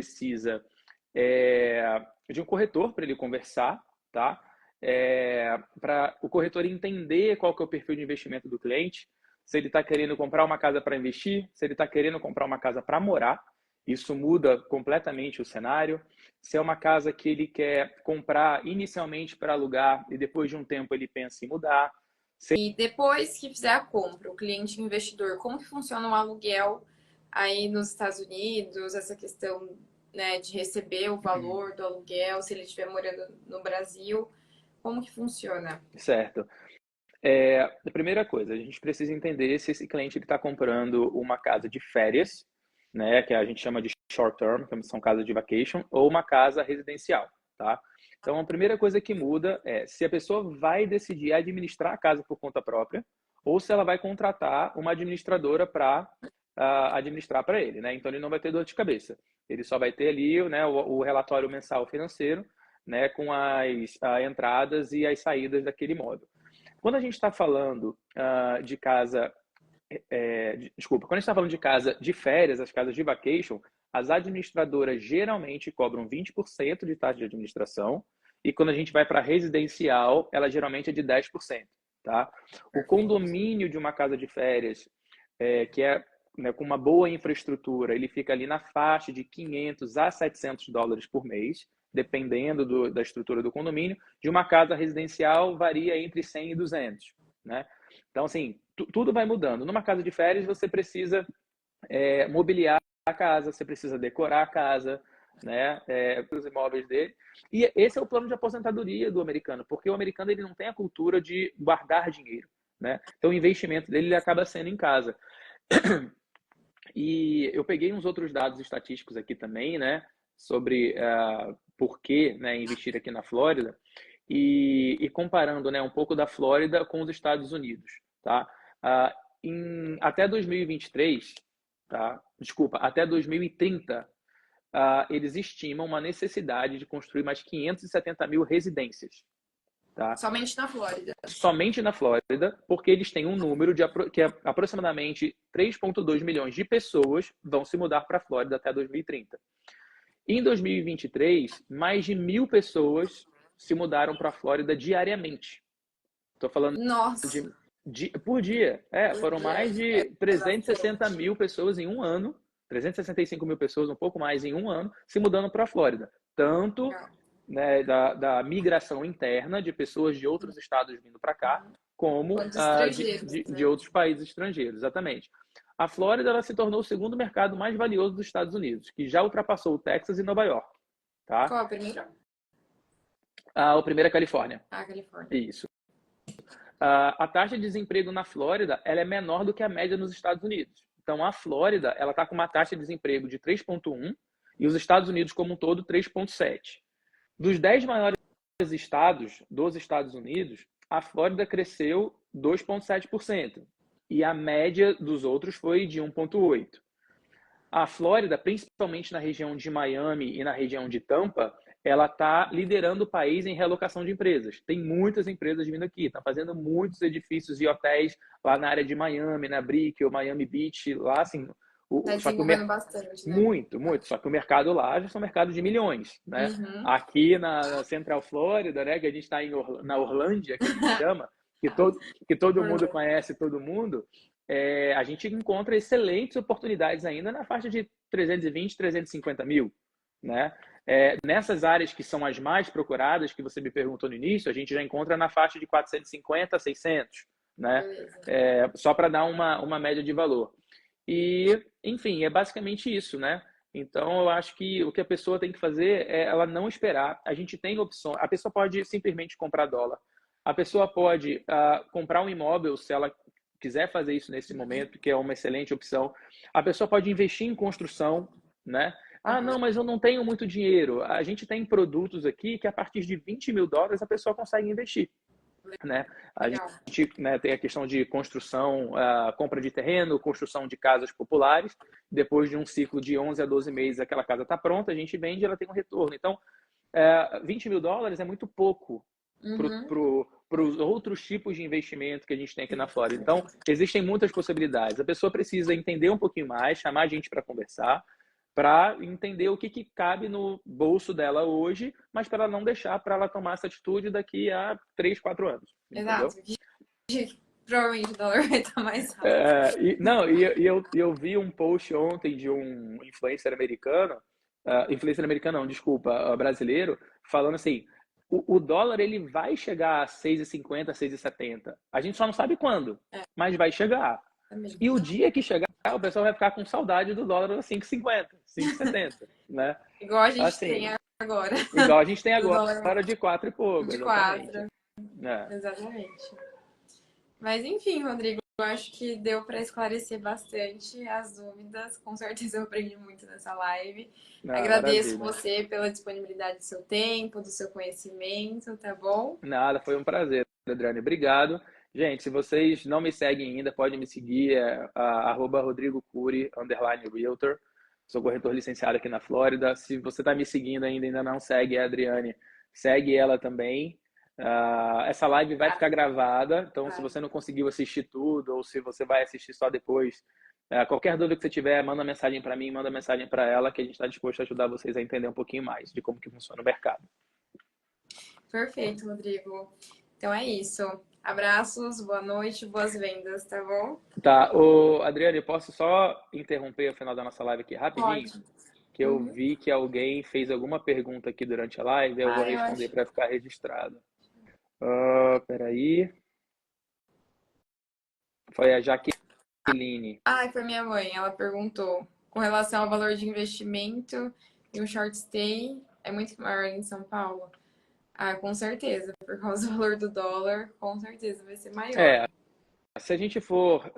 precisa de um corretor para ele conversar, tá? Para o corretor entender qual que é o perfil de investimento do cliente, se ele está querendo comprar uma casa para investir, se ele está querendo comprar uma casa para morar, isso muda completamente o cenário. Se é uma casa que ele quer comprar inicialmente para alugar e depois de um tempo ele pensa em mudar. E depois que fizer a compra, o cliente investidor, como que funciona o aluguel aí nos Estados Unidos, essa questão, né, de receber o valor do aluguel, se ele estiver morando no Brasil, como que funciona? Certo. A primeira coisa, a gente precisa entender se esse cliente está comprando uma casa de férias, né, que a gente chama de short term, que são casas de vacation, ou uma casa residencial, tá? Então, a primeira coisa que muda é se a pessoa vai decidir administrar a casa por conta própria ou se ela vai contratar uma administradora para administrar para ele, né? Então, ele não vai ter dor de cabeça. Ele só vai ter ali, né, o relatório mensal financeiro, né, com as entradas e as saídas daquele imóvel. Quando a gente está falando de casa, quando a gente está falando de casa de férias, as casas de vacation, as administradoras geralmente cobram 20% de taxa de administração e quando a gente vai para residencial, ela geralmente é de 10%, tá? O condomínio de uma casa de férias, que é, né, com uma boa infraestrutura, ele fica ali na faixa de 500 a 700 dólares por mês, dependendo da estrutura do condomínio. De uma casa residencial, varia entre 100 e 200, né? Então, assim, tudo vai mudando. Numa casa de férias, você precisa mobiliar a casa, você precisa decorar a casa, né, os imóveis dele. E esse é o plano de aposentadoria do americano, porque o americano ele não tem a cultura de guardar dinheiro, né? Então, o investimento dele ele acaba sendo em casa. E eu peguei uns outros dados estatísticos aqui também, né, sobre por que, né, investir aqui na Flórida e comparando, né, um pouco da Flórida com os Estados Unidos, tá? Até 2023, tá? Desculpa, até 2030, eles estimam uma necessidade de construir mais 570 mil residências, tá? Somente na Flórida. Somente na Flórida, porque eles têm um número que é aproximadamente 3,2 milhões de pessoas vão se mudar para a Flórida até 2030. Em 2023, mais de 1.000 pessoas se mudaram para a Flórida diariamente. Estou falando Nossa, por dia. Foram dia mais é de 360 bastante. mil pessoas em um ano, 365 mil pessoas, um pouco mais em um ano, se mudando para a Flórida. Tanto, né, da migração interna de pessoas de outros estados vindo para cá, como Quantos estrangeiros, de né? outros países estrangeiros, exatamente. A Flórida ela se tornou o segundo mercado mais valioso dos Estados Unidos, que já ultrapassou o Texas e Nova York. Tá? Qual a primeira? O primeiro é a Califórnia. A Califórnia. Isso. A taxa de desemprego na Flórida ela é menor do que a média nos Estados Unidos. Então, a Flórida ela está com uma taxa de desemprego de 3,1 e os Estados Unidos como um todo 3,7. Dos 10 maiores estados dos Estados Unidos, a Flórida cresceu 2,7% e a média dos outros foi de 1,8%. A Flórida, principalmente na região de Miami e na região de Tampa, ela está liderando o país em realocação de empresas. Tem muitas empresas vindo aqui, estão fazendo muitos edifícios e hotéis lá na área de Miami, na Brickell, Miami Beach, lá assim. Está Só que desenvolvendo bastante, né? muito. Só que o mercado lá já são mercados de milhões, né? Uhum. Aqui na Central Flórida, né, que a gente está na Orlândia, que a gente chama, que todo mundo conhece todo mundo, a gente encontra excelentes oportunidades ainda na faixa de 320, 350 mil, né? Nessas áreas que são as mais procuradas, que você me perguntou no início, a gente já encontra na faixa de 450 a 600, né? Só para dar uma média de valor. E, enfim, é basicamente isso, né? Então, eu acho que o que a pessoa tem que fazer é ela não esperar. A gente tem opções. A pessoa pode simplesmente comprar dólar. A pessoa pode comprar um imóvel se ela quiser fazer isso nesse momento, que é uma excelente opção. A pessoa pode investir em construção, né? Não, mas eu não tenho muito dinheiro. A gente tem produtos aqui que a partir de 20 mil dólares a pessoa consegue investir, né? A gente, né, tem a questão de construção, compra de terreno, construção de casas populares. Depois de um ciclo de 11 a 12 meses, aquela casa está pronta, a gente vende e ela tem um retorno. Então, 20 mil dólares é muito pouco para os outros tipos de investimento que a gente tem aqui na Flórida. Então, existem muitas possibilidades. A pessoa precisa entender um pouquinho mais, chamar a gente para conversar, para entender o que cabe no bolso dela hoje, mas para ela não deixar para ela tomar essa atitude daqui a 3, 4 anos. Entendeu? Exato. Provavelmente o dólar vai estar mais alto. Eu vi um post ontem de um influencer americano, influencer americano não, desculpa, brasileiro, falando assim, o dólar ele vai chegar a 6,50, 6,70. A gente só não sabe quando, mas vai chegar. Também. E o dia que chegar, o pessoal vai ficar com saudade do dólar a 5,50, 5,70, né? Igual a gente Assim, tem agora. igual a gente tem Do agora dólar de 4 e pouco, de exatamente. 4. É. Exatamente. Mas enfim, Rodrigo, eu acho que deu para esclarecer bastante as dúvidas. Com certeza eu aprendi muito nessa live. Agradeço Maravilha. você pela disponibilidade do seu tempo, do seu conhecimento, tá bom? Nada, foi um prazer, Adriane. Obrigado. Gente, se vocês não me seguem ainda, pode me seguir, @RodrigoCuri, _Realtor. Sou corretor licenciado aqui na Flórida. Se você está me seguindo ainda não segue a Adriane, segue ela também. Essa live vai ficar gravada, então se você não conseguiu assistir tudo, ou se você vai assistir só depois, qualquer dúvida que você tiver, manda mensagem para mim, manda mensagem para ela, que a gente está disposto a ajudar vocês a entender um pouquinho mais de como que funciona o mercado. Perfeito, Rodrigo. Então é isso. Abraços, boa noite, boas vendas, tá bom? Tá, Adriane, posso só interromper o final da nossa live aqui rapidinho? Pode. Que eu vi que alguém fez alguma pergunta aqui durante a live, eu vou responder para ficar registrado. Peraí. Foi a Jaqueline. Foi minha mãe. Ela perguntou com relação ao valor de investimento e um short stay é muito maior em São Paulo. Com certeza. Por causa do valor do dólar, com certeza vai ser maior. Se a gente for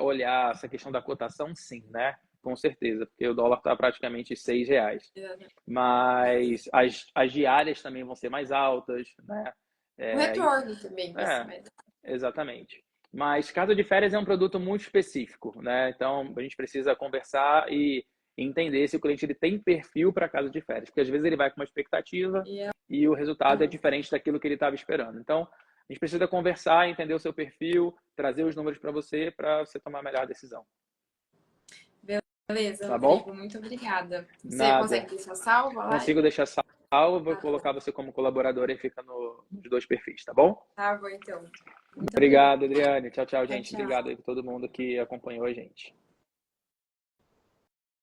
olhar essa questão da cotação, sim, né? Com certeza, porque o dólar está praticamente R$6. Exatamente. Mas as diárias também vão ser mais altas, né? O retorno também vai ser mais alto. Exatamente. Mas casa de férias é um produto muito específico, né? Então a gente precisa conversar e entender se o cliente ele tem perfil para casa de férias, porque às vezes ele vai com uma expectativa e o resultado é diferente daquilo que ele estava esperando. Então a gente precisa conversar, entender o seu perfil, trazer os números para você tomar a melhor decisão. Beleza, tá Rodrigo, bom? muito obrigada. Você Nada. consegue deixar salvo a live? Consigo deixar salvo, vou colocar você como colaborador e fica nos 2 perfis, tá bom? Tá bom, então. Obrigado, Adriane. Tchau, gente. Tchau. Obrigado aí por todo mundo que acompanhou a gente.